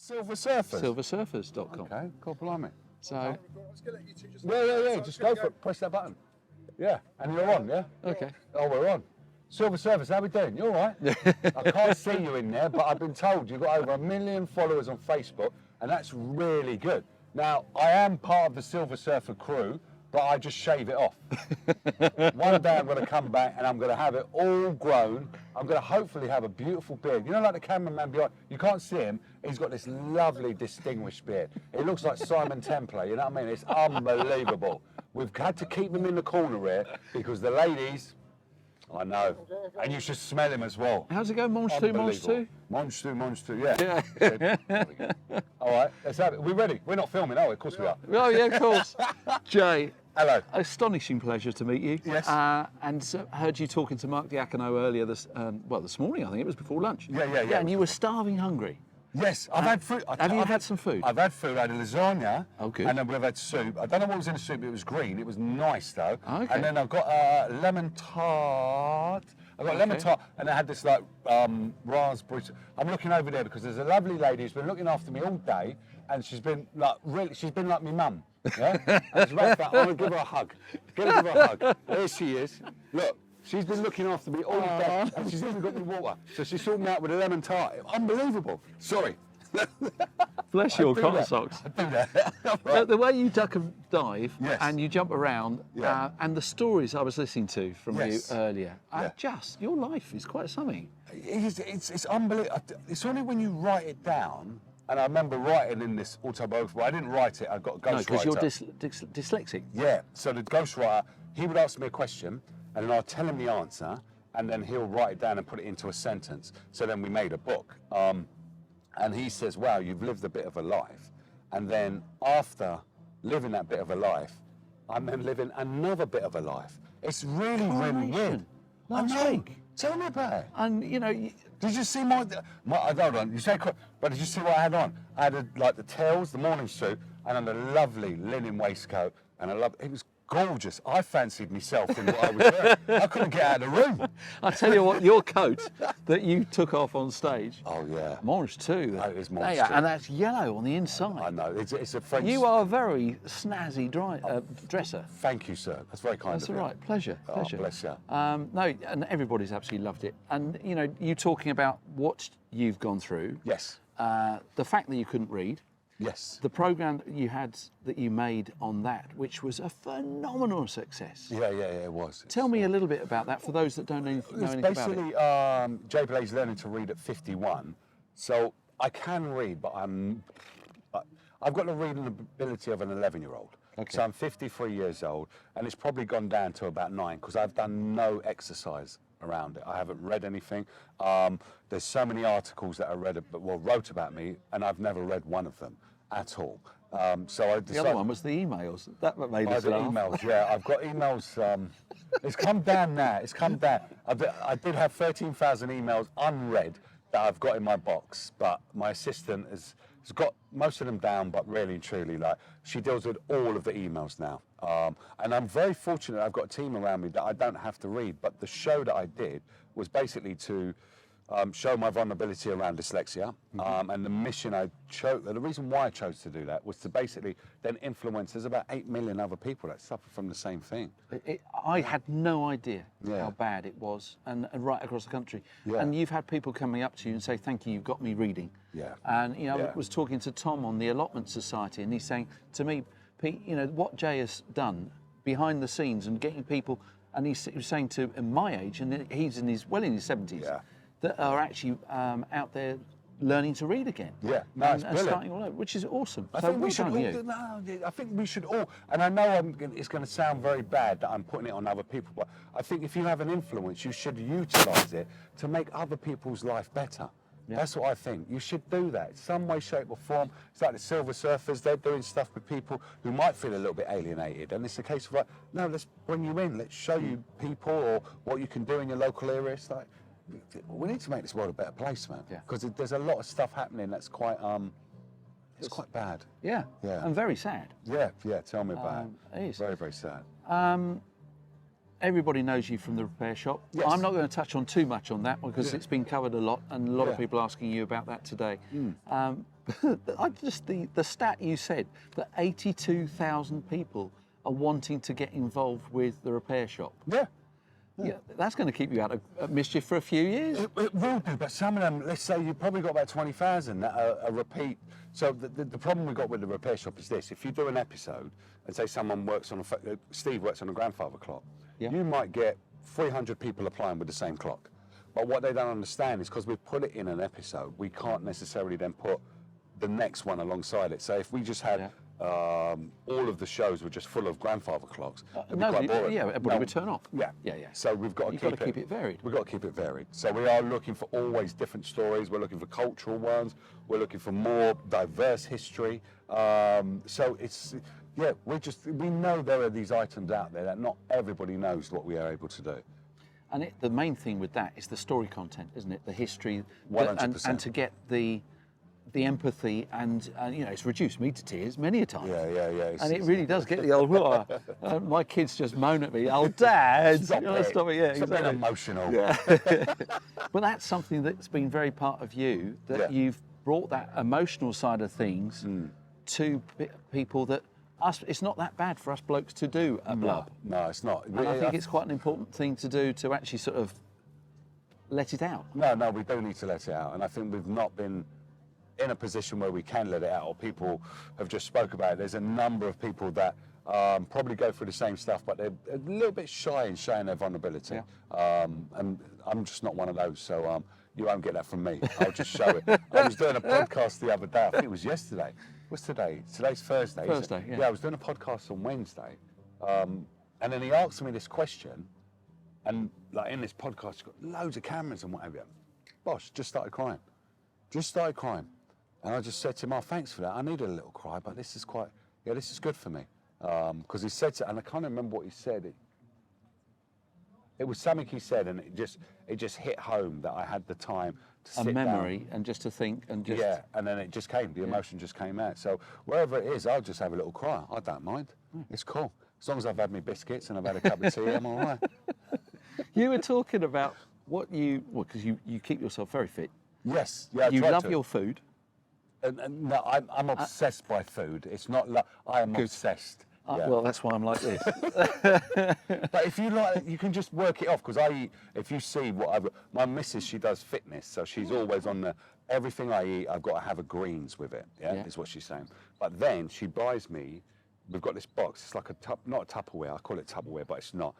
Silver Surfers? Silversurfers.com. Okay, God blimey. So, Yeah. Just go for it. Press that button. Yeah, and you're on, yeah? okay. Oh, we're on. Silver Surfers, how we doing? You all right? I can't see you in there, but I've been told you've got over 1 million followers on Facebook, and that's really good. Now, I am part of the Silver Surfer crew, but I just shave it off. One day I'm going to come back and I'm going to have it all grown. I'm going to hopefully have a beautiful beard. You know, like the cameraman behind, you can't see him. He's got this lovely, distinguished beard. It looks like Simon Templar, you know what I mean? It's unbelievable. We've had to keep him in the corner here because the ladies, I know, and you should smell him as well. How's it go? Monge 2, Monge 2? Monge 2, yeah. All right, let's have it. We're ready. We're not filming, are we? Of course we are. Oh, yeah, of course. Jay. Hello. Astonishing pleasure to meet you. Yes. And heard you talking to Mark Diacono earlier this morning, I think it was before lunch. Yeah. And you were starving hungry. Yes, I've had food. Have you had some food? I've had food. I had a lasagna. Oh, good. And then we've had soup. I don't know what was in the soup. It was green. It was nice though. Okay. And then I've got a lemon tart. I've got lemon tart, and I had this like raspberry. I'm looking over there because there's a lovely lady who's been looking after me all day, and she's been like she's been like my mum. Yeah. And she's right back. I'm gonna give her a hug. Give her a hug. There she is. Look. She's been looking after me all day, and she's even got me water. So she sorted me out with a lemon tart. Unbelievable. Sorry. Bless your cotton socks. I do that. Right. The way you duck and dive Yes. and you jump around, Yeah. and the stories I was listening to from Yes. you earlier, Yeah. your life is quite something. It's unbelievable. It's only when you write it down, and I remember writing in this autobiography. I didn't write it. I got a ghostwriter. No, because you're dyslexic. Yeah. So the ghostwriter, he would ask me a question, and then I'll tell him the answer, and then he'll write it down and put it into a sentence. So then we made a book. And he says, wow, you've lived a bit of a life. And then after living that bit of a life, I'm then living another bit of a life. It's really, really weird. Last week. Tell me about it. And, you know... Did you see my hold on, you say, but did you see what I had on? I had like the tails, the morning suit, and then a lovely linen waistcoat, and it was gorgeous. I fancied myself in what I was wearing. I couldn't get out of the room. I tell you what, your coat that you took off on stage. Oh yeah. Monge too. Oh, it is Monge too. And that's yellow on the inside. I know. It's a French. You are a very snazzy dresser. Thank you, sir. That's very kind That's of all you. right. Pleasure. Oh, bless you. No, and everybody's absolutely loved it. And you know, you talking about what you've gone through. Yes. The fact that you couldn't read. Yes. The program that you made on that, which was a phenomenal success. Yeah, it was. Tell me a little bit about that for those that don't know anything about it. It's basically JPLA's learning to read at 51. So I can read, but I've got the reading ability of an 11-year-old. Okay. So I'm 53 years old, and it's probably gone down to about 9 because I've done no exercise around it. I haven't read anything. There's so many articles that I wrote about me, and I've never read one of them at all. So I decided, the other one was the emails. That made us laugh. Emails, yeah. I've got emails. It's come down now. It's come down. I did have 13,000 emails unread that I've got in my box, but my assistant has got most of them down, but really and truly, like, she deals with all of the emails now. And I'm very fortunate I've got a team around me that I don't have to read, but the show that I did was basically to show my vulnerability around dyslexia. And the mission the reason why I chose to do that was to basically then influence, there's about 8 million other people that suffer from the same thing. I had no idea how bad it was, and right across the country. Yeah. And you've had people coming up to you and say, thank you, you've got me reading. Yeah. And, you know, I was talking to Tom on the Allotment Society, and he's saying to me, Pete, you know, what Jay has done behind the scenes and getting people, and he was saying to my age, and he's in his 70s, that are actually out there learning to read again. Yeah, no, it's and starting all over, which is awesome. I think we should all, I think we should all, and I know it's going to sound very bad that I'm putting it on other people, but I think if you have an influence, you should utilise it to make other people's life better. Yeah. That's what I think. You should do that in some way, shape or form. It's like the Silver Surfers, they're doing stuff with people who might feel a little bit alienated. And it's a case of like, no, let's bring you in. Let's show you people or what you can do in your local area. It's like, we need to make this world a better place, man. Because there's a lot of stuff happening that's quite, it's quite bad. Yeah, and very sad. Yeah, tell me about it. It is. Very, very sad. Everybody knows you from the repair shop. Yes. I'm not going to touch on too much on that because it's been covered a lot, and a lot of people asking you about that today. The stat you said that 82,000 people are wanting to get involved with the repair shop. Yeah. Yeah, that's going to keep you out of mischief for a few years. It will do, but some of them, let's say you've probably got about 20,000 that are repeat. So the problem we've got with the repair shop is this: if you do an episode and say someone works on Steve works on a grandfather clock, Yeah. you might get 300 people applying with the same clock. But what they don't understand is because we've put it in an episode, we can't necessarily then put the next one alongside it. So if we just had all of the shows were just full of grandfather clocks, it'd be quite boring. Everybody would turn off. Yeah. So we've got to keep it varied. We've got to keep it varied. So we are looking for always different stories. We're looking for cultural ones. We're looking for more diverse history. So it's, we know there are these items out there that not everybody knows what we are able to do. And the main thing with that is the story content, isn't it? The history, 100%. and to get the empathy, and it's reduced me to tears many a time. Yeah. And it really does get the old. My kids just moan at me. Oh, Dad, Stop it. Stop it. Yeah, It's a bit exactly. emotional. Yeah. But that's something that's been very part of you, that you've brought that emotional side of things to people that it's not that bad for us blokes to do a blub. No, it's not. And I think it's quite an important thing to do, to actually sort of let it out. No, we do need to let it out. And I think we've not been in a position where we can let it out, or people have just spoke about it. There's a number of people that probably go through the same stuff, but they're a little bit shy in showing their vulnerability. And I'm just not one of those, so you won't get that from me. I'll just show it. I was doing a podcast the other day, I think it was yesterday. What's today? Today's Thursday. Thursday, Yeah, I was doing a podcast on Wednesday, and then he asked me this question, and like in this podcast, you've got loads of cameras and whatever. Bosh, just started crying. And I just said to him, "Oh, thanks for that. I needed a little cry, but this is this is good for me." Because he said to, and I can't remember what he said. It was something he said, and it just hit home that I had the time to sit A memory, down. and just to think, and just... Yeah, and then it just came. The emotion just came out. So wherever it is, I'll just have a little cry. I don't mind. It's cool. As long as I've had my biscuits and I've had a cup of tea, I'm all right. You were talking about because you keep yourself very fit. Yes. Yeah. You love your food. And no, I'm obsessed by food. It's not like I am obsessed. Yeah. Well, that's why I'm like this. But if you like it, you can just work it off, because I eat, if you see what my missus, she does fitness, so she's always on everything I eat, I've got to have a greens with it, is what she's saying. But then she buys me, we've got this box, it's like not a Tupperware, I call it Tupperware, but it's not.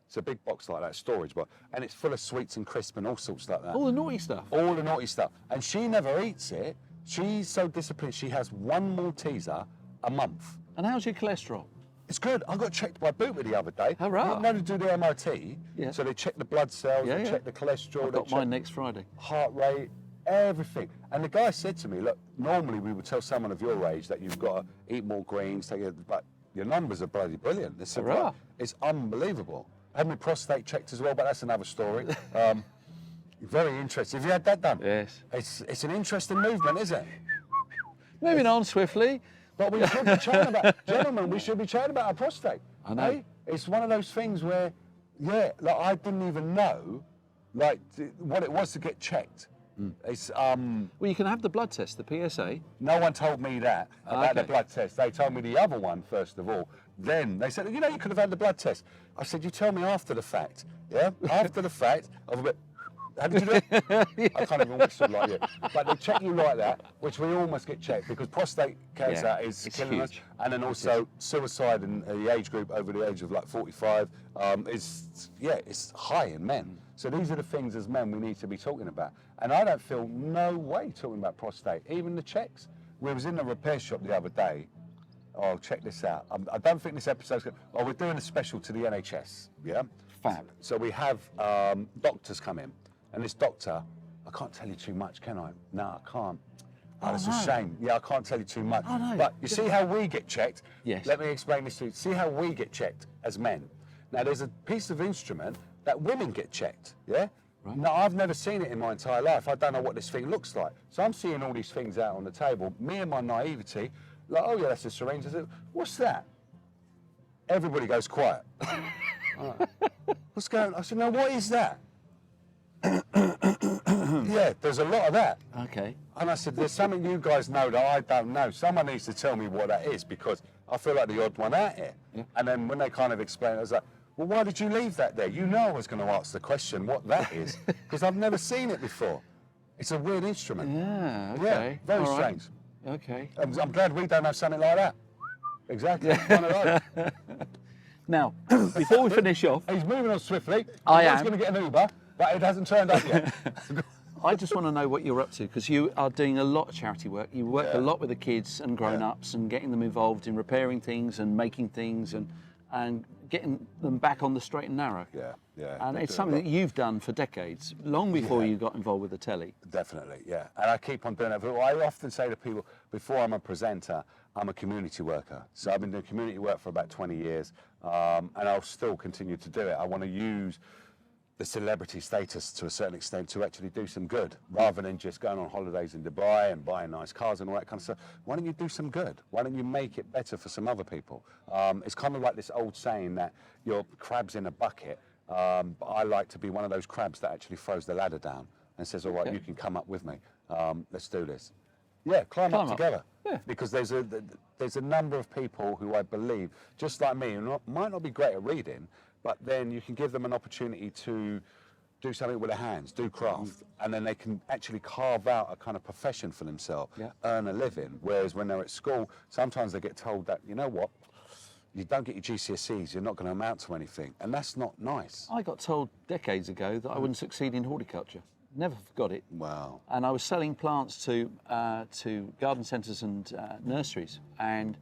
It's a big box like that, storage box, and it's full of sweets and crisps and all sorts like that. All the naughty stuff. All the naughty stuff. And she never eats it. She's so disciplined, she has one Malteser a month. And how's your cholesterol? It's good. I got checked by Bupa the other day. Hurrah. You know, to do the MOT. Yeah. So they check the blood cells, they check the cholesterol, I've got mine next Friday. heart rate, everything. And the guy said to me, look, normally we would tell someone of your age that you've got to eat more greens, but your numbers are bloody brilliant. It's unbelievable. I had my prostate checked as well, but that's another story. Very interesting. Have you had that done? Yes. It's an interesting movement, isn't it? Moving on swiftly. But we should be chatting about, gentlemen, we should be chatting about our prostate. I know. Eh? It's one of those things where, like I didn't even know, what it was to get checked. It's Well, you can have the blood test, the PSA. no one told me that about the Okay. blood test. They told me the other one first of all. Then they said, you could have had the blood test. I said, you tell me after the fact. Yeah, after the fact. Of a bit. How did you do it? I can't even whistle like you. But they check you like that, which we all must get checked, because prostate cancer is it's killing us. huge. And then also suicide in the age group over the age of 45 it's high in men. So these are the things as men we need to be talking about. And I don't feel no way talking about prostate, even the checks. We was in the repair shop the other day. Oh, check this out. I don't think this episode's going to... Oh, we're doing a special to the NHS, yeah? Fab. So we have doctors come in. And this doctor, I can't tell you too much, can I? No, I can't. Oh, that's a shame. Yeah, I can't tell you too much. Oh, no. But you see how we get checked? Yes. Let me explain this to you. See how we get checked as men. Now, there's a piece of instrument that women get checked, yeah? Right. Now, I've never seen it in my entire life. I don't know what this thing looks like. So I'm seeing all these things out on the table. Me and my naivety, like, oh, yeah, that's a syringe. I said, what's that? Everybody goes quiet. Right. What's going on? I said, no, what is that? Yeah, there's a lot of that. Okay. And I said, there's something you guys know that I don't know. Someone needs to tell me what that is because I feel like the odd one out here. Yeah. And then when they kind of explained, I was like, well, why did you leave that there? You know I was going to ask the question what that is because I've never seen it before. It's a weird instrument. Yeah, okay. Yeah, very All right. strange. Okay. I'm glad we don't have something like that. Exactly. One of those. Now, before we finish off, He's moving on swiftly. I He's am. going to get an Uber, but it hasn't turned up yet. I just want to know what you're up to because you are doing a lot of charity work. You work a lot with the kids and grown-ups and getting them involved in repairing things and making things and getting them back on the straight and narrow. Yeah. And they it's do a something lot. that you've done for decades, long before you got involved with the telly. Definitely, yeah. And I keep on doing it. But I often say to people, before I'm a presenter, I'm a community worker. So I've been doing community work for about 20 years, and I'll still continue to do it. I want to use the celebrity status to a certain extent to actually do some good, rather than just going on holidays in Dubai and buying nice cars and all that kind of stuff. Why don't you do some good? Why don't you make it better for some other people? It's kind of like this old saying that you're crabs in a bucket, but I like to be one of those crabs that actually throws the ladder down and says, all right, you can come up with me. Let's do this. Yeah, climb up together. Yeah. Because there's a number of people who I believe, just like me, who might not be great at reading, but then you can give them an opportunity to do something with their hands, do craft, and then they can actually carve out a kind of profession for themselves, earn a living. Whereas when they're at school, sometimes they get told that, you know what, you don't get your GCSEs, you're not going to amount to anything, and that's not nice. I got told decades ago that I wouldn't succeed in horticulture. Never forgot it. Wow. And I was selling plants to garden centres and nurseries, and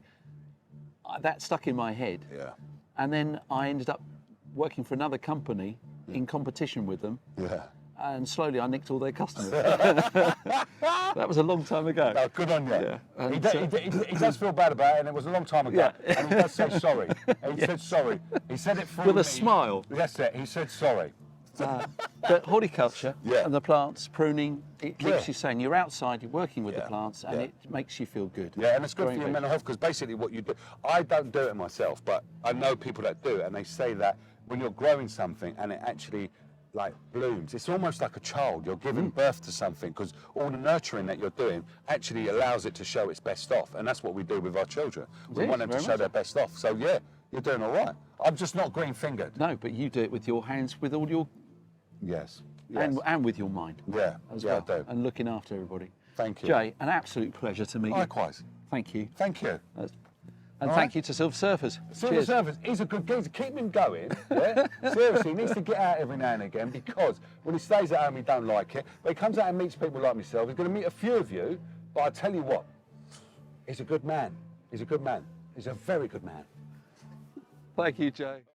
that stuck in my head. Yeah. And then I ended up working for another company in competition with them, Yeah. and slowly I nicked all their customers. That was a long time ago. No, good on you. Yeah. He, And, he does feel bad about it, and it was a long time ago. Yeah. And he does say sorry. He said sorry. He said it through With a me. smile. That's it. He said sorry. But horticulture Yeah. and the plants, pruning, it keeps Yeah. you sane. You're outside, you're working with the Yeah. plants, and Yeah. it makes you feel good. Yeah, and it's good Growing for your veg. mental health because basically what you do, I don't do it myself, but I know people that do it, and they say that when you're growing something and it actually like blooms, it's almost like a child. You're giving birth to something because all the nurturing that you're doing actually allows it to show its best off, and that's what we do with our children. We Yes, want them to very show much their best off. So yeah, you're doing all right. I'm just not green-fingered. No, but you do it with your hands, with all your Yes. and with your mind Yeah, as yeah, well, I do. and looking after everybody. Thank you. Jay, an absolute pleasure to meet you. Likewise. Thank you. Thank you. And All thank right. you to Silver Surfers. Silver Cheers. Surfers, he's a good geezer. Keep him going. Yeah? Seriously, he needs to get out every now and again because when he stays at home, he don't like it. But he comes out and meets people like myself. He's going to meet a few of you, but I tell you what, he's a good man. He's a good man. He's a very good man. Thank you, Jay.